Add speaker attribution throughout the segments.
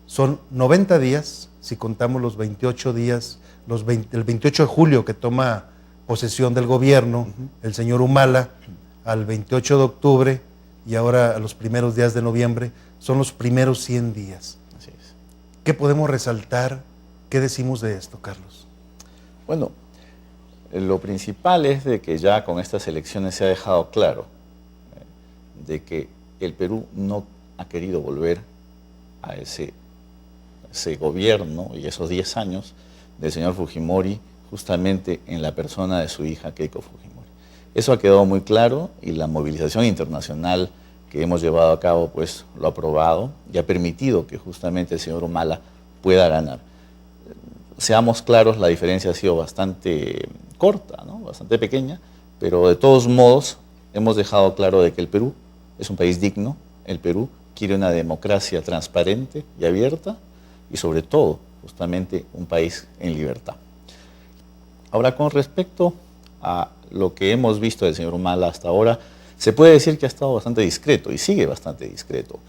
Speaker 1: Son 90 días, si contamos los 28 días, el 28 de julio que toma posesión del gobierno, el señor Humala, al 28 de octubre y ahora a los primeros días de noviembre, son los primeros 100 días.
Speaker 2: Así es.
Speaker 1: ¿Qué podemos resaltar? ¿Qué decimos de esto, Carlos?
Speaker 2: Bueno, lo principal es de que ya con estas elecciones se ha dejado claro de que el Perú no ha querido volver a ese gobierno y esos 10 años del señor Fujimori, justamente en la persona de su hija Keiko Fujimori. Eso ha quedado muy claro y la movilización internacional que hemos llevado a cabo pues lo ha probado y ha permitido que justamente el señor Humala pueda ganar. Seamos claros, la diferencia ha sido bastante corta, ¿no? Bastante pequeña, pero de todos modos hemos dejado claro de que el Perú es un país digno, el Perú quiere una democracia transparente y abierta y sobre todo justamente un país en libertad. Ahora, con respecto a lo que hemos visto del señor Humala hasta ahora, se puede decir que ha estado bastante discreto y sigue bastante discreto.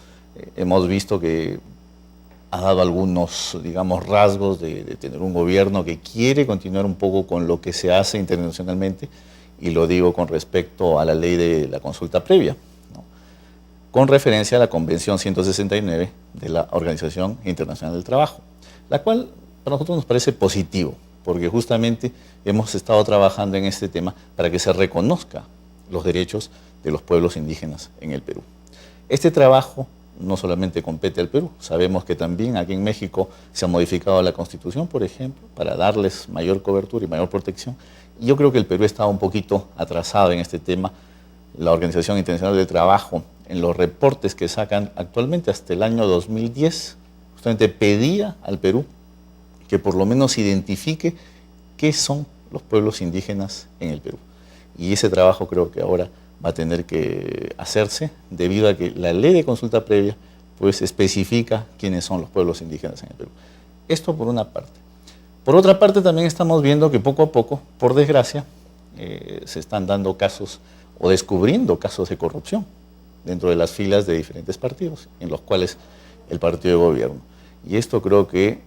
Speaker 2: Hemos visto que ha dado algunos, digamos, rasgos de tener un gobierno que quiere continuar un poco con lo que se hace internacionalmente, y lo digo con respecto a la ley de la consulta previa, ¿no? Con referencia a la Convención 169 de la Organización Internacional del Trabajo, la cual para nosotros nos parece positivo, porque justamente hemos estado trabajando en este tema para que se reconozca los derechos de los pueblos indígenas en el Perú. Este trabajo no solamente compete al Perú, sabemos que también aquí en México se ha modificado la Constitución, por ejemplo, para darles mayor cobertura y mayor protección, y yo creo que el Perú estaba un poquito atrasado en este tema. La Organización Internacional del Trabajo, en los reportes que sacan actualmente hasta el año 2010, justamente pedía al Perú que por lo menos identifique qué son los pueblos indígenas en el Perú. Y ese trabajo creo que ahora va a tener que hacerse debido a que la ley de consulta previa pues especifica quiénes son los pueblos indígenas en el Perú. Esto por una parte. Por otra parte también estamos viendo que poco a poco, por desgracia, se están dando casos o descubriendo casos de corrupción dentro de las filas de diferentes partidos, en los cuales el partido de gobierno. Y esto creo que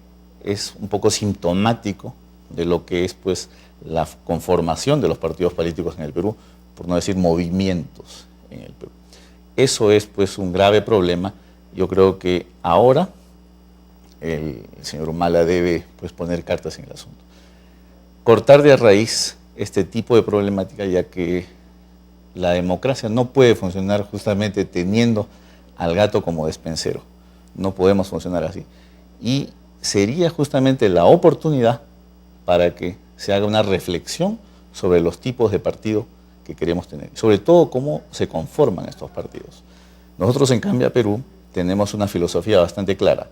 Speaker 2: es un poco sintomático de lo que es pues la conformación de los partidos políticos en el Perú, por no decir movimientos en el Perú. Eso es pues un grave problema. Yo creo que ahora el señor Humala debe pues poner cartas en el asunto. Cortar de raíz este tipo de problemática, ya que la democracia no puede funcionar justamente teniendo al gato como despensero. No podemos funcionar así. Y sería justamente la oportunidad para que se haga una reflexión sobre los tipos de partido que queremos tener, sobre todo cómo se conforman estos partidos. Nosotros en Cambia Perú tenemos una filosofía bastante clara.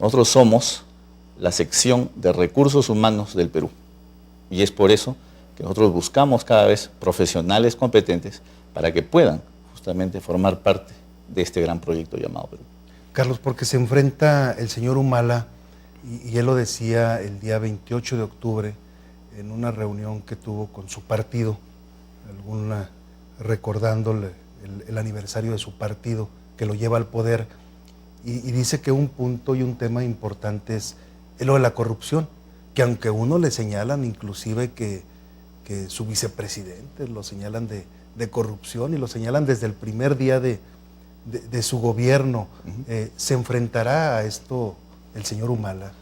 Speaker 2: Nosotros somos la sección de recursos humanos del Perú, y es por eso que nosotros buscamos cada vez profesionales competentes para que puedan justamente formar parte de este gran proyecto llamado Perú.
Speaker 1: Carlos, porque se enfrenta el señor Humala, y él lo decía el día 28 de octubre, en una reunión que tuvo con su partido, recordándole el aniversario de su partido que lo lleva al poder, y dice que un punto y un tema importante es lo de la corrupción, que aunque uno le señalan inclusive que su vicepresidente lo señalan de corrupción, y lo señalan desde el primer día de su gobierno, ¿se enfrentará a esto el señor Humala?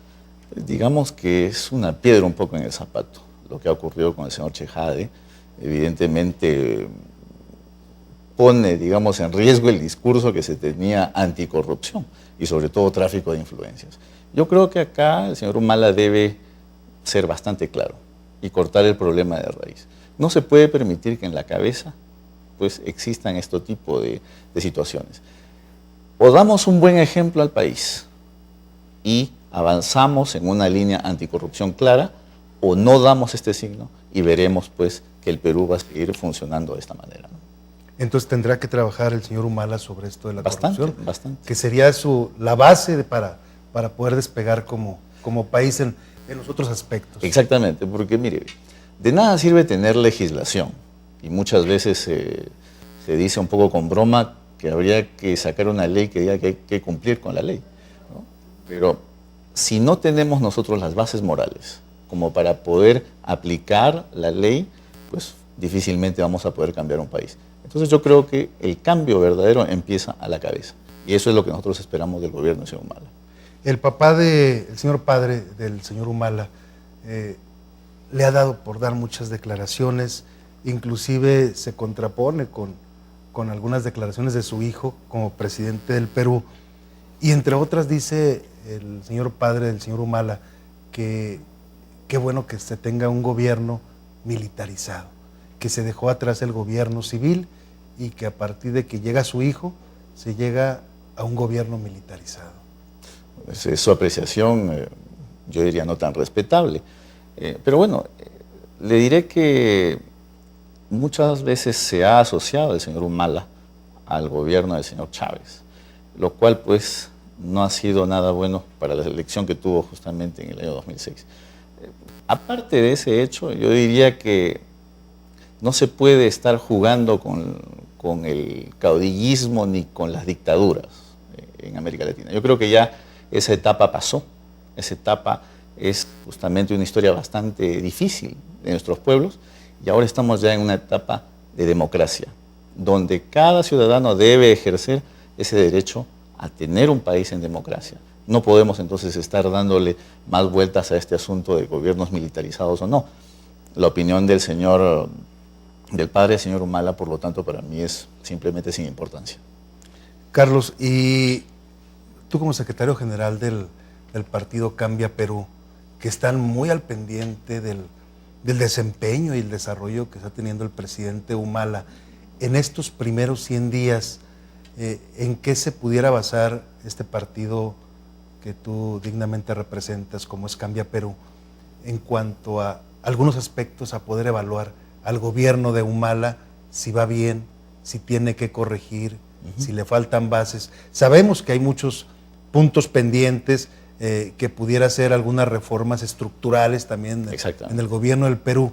Speaker 2: Digamos que es una piedra un poco en el zapato lo que ha ocurrido con el señor Chejade. Evidentemente pone, digamos, en riesgo el discurso que se tenía anticorrupción y sobre todo tráfico de influencias. Yo creo que acá el señor Humala debe ser bastante claro y cortar el problema de raíz. No se puede permitir que en la cabeza pues existan este tipo de situaciones. O damos un buen ejemplo al país y avanzamos en una línea anticorrupción clara, o no damos este signo y veremos pues que el Perú va a seguir funcionando de esta manera, ¿no?
Speaker 1: Entonces tendrá que trabajar el señor Humala sobre esto de la corrupción,
Speaker 2: bastante.
Speaker 1: Que sería la base para poder despegar como país en los otros aspectos.
Speaker 2: Exactamente, porque mire, de nada sirve tener legislación, y muchas veces se dice un poco con broma que habría que sacar una ley que diga que hay que cumplir con la ley, ¿no? Pero si no tenemos nosotros las bases morales como para poder aplicar la ley, pues difícilmente vamos a poder cambiar un país. Entonces yo creo que el cambio verdadero empieza a la cabeza. Y eso es lo que nosotros esperamos del gobierno del señor Humala.
Speaker 1: El papá el señor padre del señor Humala le ha dado por dar muchas declaraciones, inclusive se contrapone con algunas declaraciones de su hijo como presidente del Perú. Y entre otras dice el señor padre del señor Humala que qué bueno que se tenga un gobierno militarizado, que se dejó atrás el gobierno civil y que a partir de que llega su hijo se llega a un gobierno militarizado.
Speaker 2: Pues es su apreciación, yo diría no tan respetable. Pero bueno, le diré que muchas veces se ha asociado el señor Humala al gobierno del señor Chávez, lo cual pues no ha sido nada bueno para la elección que tuvo justamente en el año 2006. Aparte de ese hecho, yo diría que no se puede estar jugando con el caudillismo ni con las dictaduras en América Latina. Yo creo que ya esa etapa pasó. Esa etapa es justamente una historia bastante difícil de nuestros pueblos y ahora estamos ya en una etapa de democracia, donde cada ciudadano debe ejercer ese derecho a tener un país en democracia. No podemos entonces estar dándole más vueltas a este asunto de gobiernos militarizados o no. La opinión del padre del señor Humala, por lo tanto, para mí es simplemente sin importancia.
Speaker 1: Carlos, y tú como secretario general del partido Cambia Perú, que están muy al pendiente del desempeño y el desarrollo que está teniendo el presidente Humala, en estos primeros 100 días, ¿en qué se pudiera basar este partido que tú dignamente representas, como es Cambia Perú, en cuanto a algunos aspectos a poder evaluar al gobierno de Humala, si va bien, si tiene que corregir, si le faltan bases? Sabemos que hay muchos puntos pendientes, que pudiera ser algunas reformas estructurales también en el gobierno del Perú,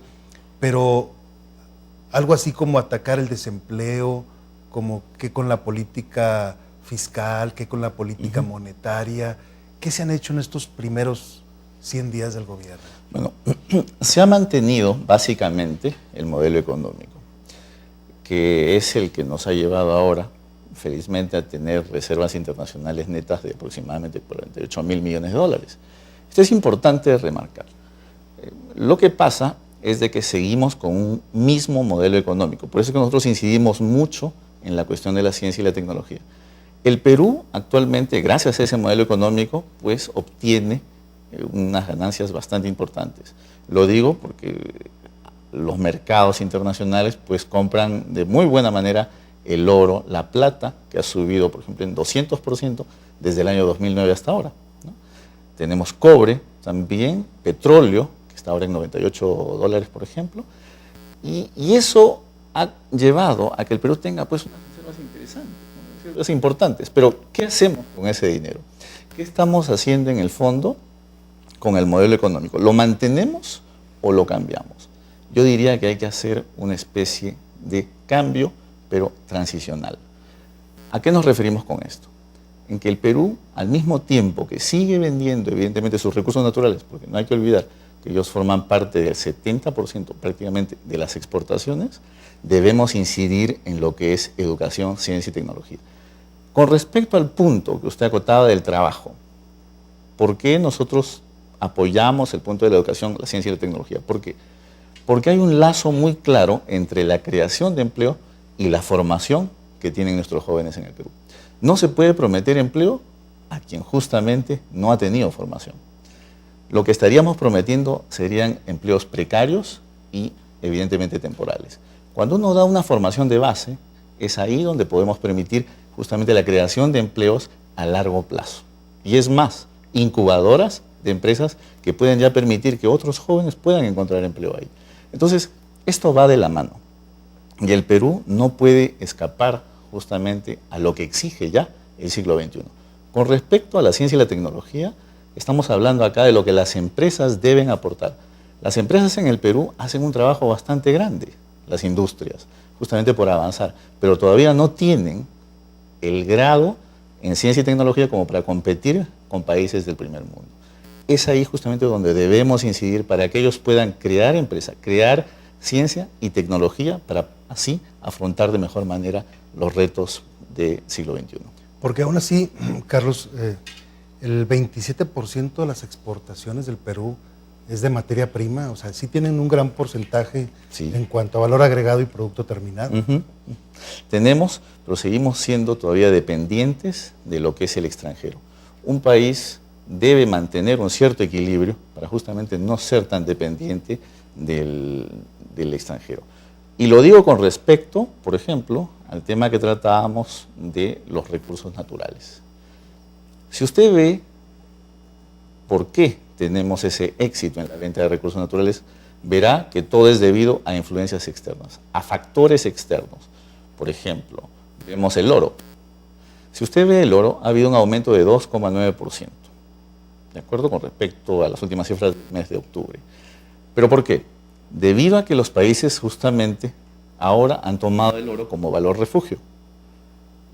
Speaker 1: pero algo así como atacar el desempleo, como que con la política fiscal, que con la política monetaria, ¿qué se han hecho en estos primeros 100 días del gobierno?
Speaker 2: Bueno, se ha mantenido básicamente el modelo económico, que es el que nos ha llevado ahora, felizmente, a tener reservas internacionales netas de aproximadamente 48.000 millones de dólares. Esto es importante remarcar. Lo que pasa es de que seguimos con un mismo modelo económico. Por eso es que nosotros incidimos mucho en la cuestión de la ciencia y la tecnología. El Perú actualmente, gracias a ese modelo económico, pues obtiene unas ganancias bastante importantes. Lo digo porque los mercados internacionales pues compran de muy buena manera el oro, la plata, que ha subido, por ejemplo, en 200% desde el año 2009 hasta ahora, ¿no? Tenemos cobre, también petróleo, que está ahora en $98, por ejemplo, y eso ha llevado a que el Perú tenga pues unas reservas interesantes, unas reservas importantes. Pero, ¿qué hacemos con ese dinero? ¿Qué estamos haciendo en el fondo con el modelo económico? ¿Lo mantenemos o lo cambiamos? Yo diría que hay que hacer una especie de cambio, pero transicional. ¿A qué nos referimos con esto? En que el Perú, al mismo tiempo que sigue vendiendo evidentemente sus recursos naturales, porque no hay que olvidar que ellos forman parte del 70% prácticamente de las exportaciones, debemos incidir en lo que es educación, ciencia y tecnología. Con respecto al punto que usted acotaba del trabajo, ¿por qué nosotros apoyamos el punto de la educación, la ciencia y la tecnología? ¿Por qué? Porque hay un lazo muy claro entre la creación de empleo y la formación que tienen nuestros jóvenes en el Perú. No se puede prometer empleo a quien justamente no ha tenido formación. Lo que estaríamos prometiendo serían empleos precarios y evidentemente temporales. Cuando uno da una formación de base, es ahí donde podemos permitir justamente la creación de empleos a largo plazo. Y es más, incubadoras de empresas que pueden ya permitir que otros jóvenes puedan encontrar empleo ahí. Entonces, esto va de la mano. Y el Perú no puede escapar justamente a lo que exige ya el siglo XXI. Con respecto a la ciencia y la tecnología, estamos hablando acá de lo que las empresas deben aportar. Las empresas en el Perú hacen un trabajo bastante grande, las industrias, justamente por avanzar, pero todavía no tienen el grado en ciencia y tecnología como para competir con países del primer mundo. Es ahí justamente donde debemos incidir para que ellos puedan crear empresa, crear ciencia y tecnología para así afrontar de mejor manera los retos del siglo XXI.
Speaker 1: Porque aún así, Carlos, el 27% de las exportaciones del Perú es de materia prima, o sea, sí tienen un gran porcentaje
Speaker 2: Sí.
Speaker 1: en cuanto a valor agregado y producto terminado.
Speaker 2: Tenemos, pero seguimos siendo todavía dependientes de lo que es el extranjero. Un país debe mantener un cierto equilibrio para justamente no ser tan dependiente del extranjero. Y lo digo con respecto, por ejemplo, al tema que tratábamos de los recursos naturales. Si usted ve por qué tenemos ese éxito en la venta de recursos naturales, verá que todo es debido a influencias externas, a factores externos. Por ejemplo, vemos el oro. Si usted ve el oro, ha habido un aumento de 2,9%, de acuerdo con respecto a las últimas cifras del mes de octubre. ¿Pero por qué? Debido a que los países justamente ahora han tomado el oro como valor refugio.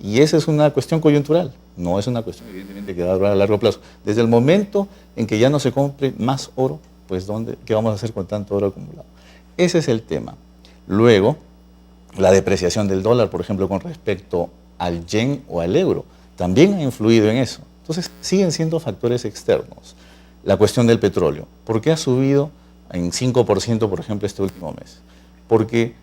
Speaker 2: Y esa es una cuestión coyuntural, no es una cuestión evidentemente que va a durar a largo plazo. Desde el momento en que ya no se compre más oro, pues ¿qué vamos a hacer con tanto oro acumulado? Ese es el tema. Luego, la depreciación del dólar, por ejemplo, con respecto al yen o al euro, también ha influido en eso. Entonces, siguen siendo factores externos. La cuestión del petróleo. ¿Por qué ha subido en 5%, por ejemplo, este último mes? Porque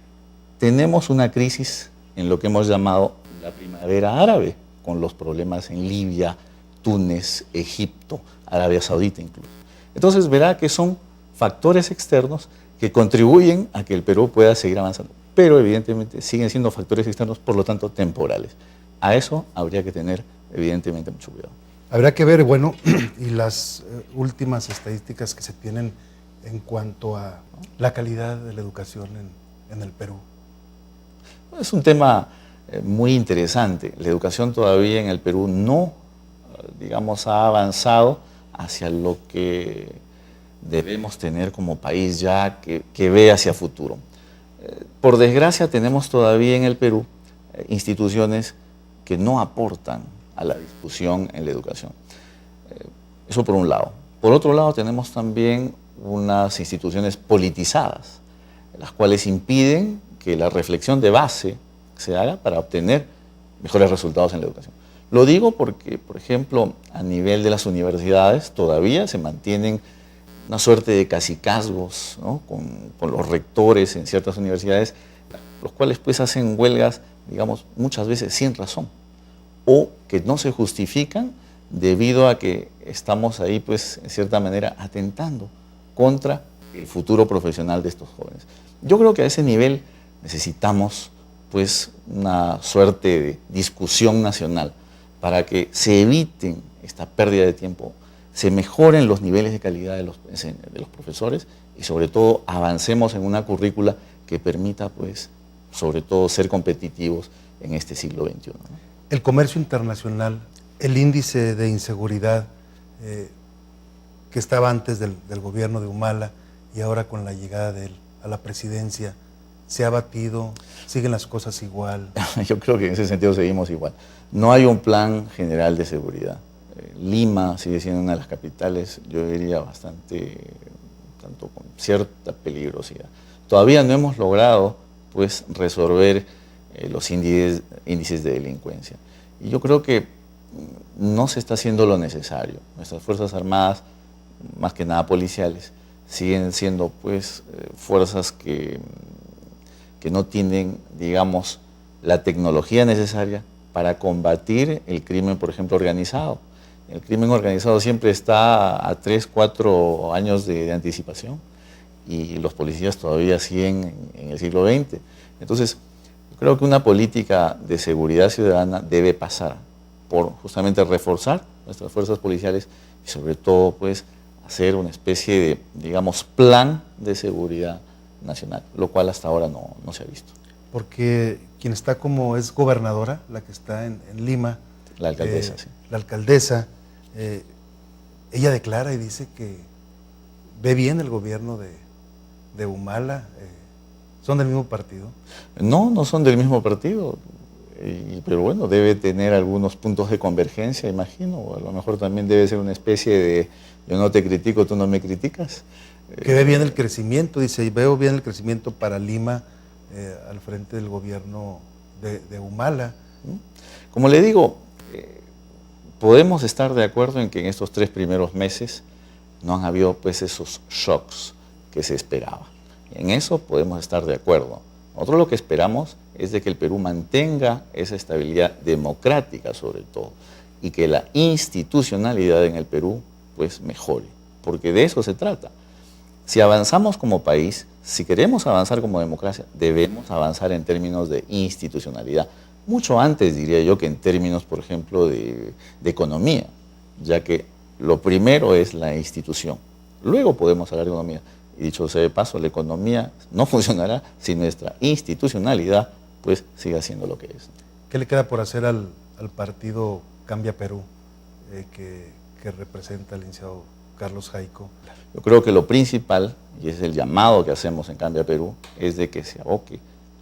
Speaker 2: tenemos una crisis en lo que hemos llamado la primavera árabe, con los problemas en Libia, Túnez, Egipto, Arabia Saudita incluso. Entonces verá que son factores externos que contribuyen a que el Perú pueda seguir avanzando, pero evidentemente siguen siendo factores externos, por lo tanto temporales. A eso habría que tener evidentemente mucho cuidado.
Speaker 1: Habrá que ver, bueno, y las últimas estadísticas que se tienen en cuanto a la calidad de la educación en el Perú.
Speaker 2: Es un tema muy interesante. La educación todavía en el Perú no, digamos, ha avanzado hacia lo que debemos tener como país ya que ve hacia futuro. Por desgracia tenemos todavía en el Perú instituciones que no aportan a la discusión en la educación. Eso por un lado. Por otro lado tenemos también unas instituciones politizadas, las cuales impiden que la reflexión de base se haga para obtener mejores resultados en la educación. Lo digo porque, por ejemplo, a nivel de las universidades todavía se mantienen una suerte de cacicazgos, ¿no?, con los rectores en ciertas universidades, los cuales pues hacen huelgas, digamos, muchas veces sin razón, o que no se justifican debido a que estamos ahí, pues, en cierta manera, atentando contra el futuro profesional de estos jóvenes. Yo creo que a ese nivel necesitamos, pues, una suerte de discusión nacional para que se eviten esta pérdida de tiempo, se mejoren los niveles de calidad de los profesores y, sobre todo, avancemos en una currícula que permita, pues, sobre todo, ser competitivos en este siglo XXI, ¿no?
Speaker 1: El comercio internacional, el índice de inseguridad que estaba antes del gobierno de Humala y ahora con la llegada de él a la presidencia, ¿se ha batido? ¿Siguen las cosas igual?
Speaker 2: Yo creo que en ese sentido seguimos igual. No hay un plan general de seguridad. Lima sigue siendo una de las capitales, yo diría, bastante, tanto con cierta peligrosidad. Todavía no hemos logrado, pues, resolver los índices de delincuencia. Y yo creo que no se está haciendo lo necesario. Nuestras Fuerzas Armadas, más que nada policiales, siguen siendo, pues, fuerzas que no tienen, digamos, la tecnología necesaria para combatir el crimen, por ejemplo, organizado. El crimen organizado siempre está a 3, 4 años de anticipación y los policías todavía siguen en el siglo XX. Entonces, yo creo que una política de seguridad ciudadana debe pasar por justamente reforzar nuestras fuerzas policiales y, sobre todo, pues, hacer una especie de, digamos, plan de seguridad nacional, lo cual hasta ahora no se ha visto.
Speaker 1: Porque quien está como es gobernadora, la que está en Lima,
Speaker 2: la alcaldesa, sí.
Speaker 1: La alcaldesa, ella declara y dice que ve bien el gobierno de Humala. ¿Son del mismo partido?
Speaker 2: No son del mismo partido. Pero bueno, debe tener algunos puntos de convergencia, imagino, o a lo mejor también debe ser una especie de yo no te critico, tú no me criticas.
Speaker 1: Que ve bien el crecimiento, dice, y veo bien el crecimiento para Lima al frente del gobierno de Humala.
Speaker 2: Como le digo, podemos estar de acuerdo en que en estos 3 primeros meses no han habido pues esos shocks que se esperaba. En eso podemos estar de acuerdo. Nosotros lo que esperamos es de que el Perú mantenga esa estabilidad democrática sobre todo y que la institucionalidad en el Perú pues mejore, porque de eso se trata. Si avanzamos como país, si queremos avanzar como democracia, debemos avanzar en términos de institucionalidad. Mucho antes, diría yo, que en términos, por ejemplo, de economía, ya que lo primero es la institución. Luego podemos hablar de economía. Y dicho sea de paso, la economía no funcionará si nuestra institucionalidad pues sigue siendo lo que es.
Speaker 1: ¿Qué le queda por hacer al partido Cambia Perú, que representa el licenciado Carlos Jaico?
Speaker 2: Yo creo que lo principal, y es el llamado que hacemos en Cambia Perú, es de que se aboque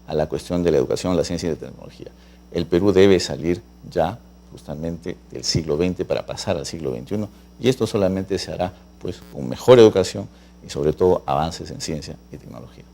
Speaker 2: a la cuestión de la educación, la ciencia y la tecnología. El Perú debe salir ya justamente del siglo XX para pasar al siglo XXI, y esto solamente se hará pues con mejor educación y sobre todo avances en ciencia y tecnología.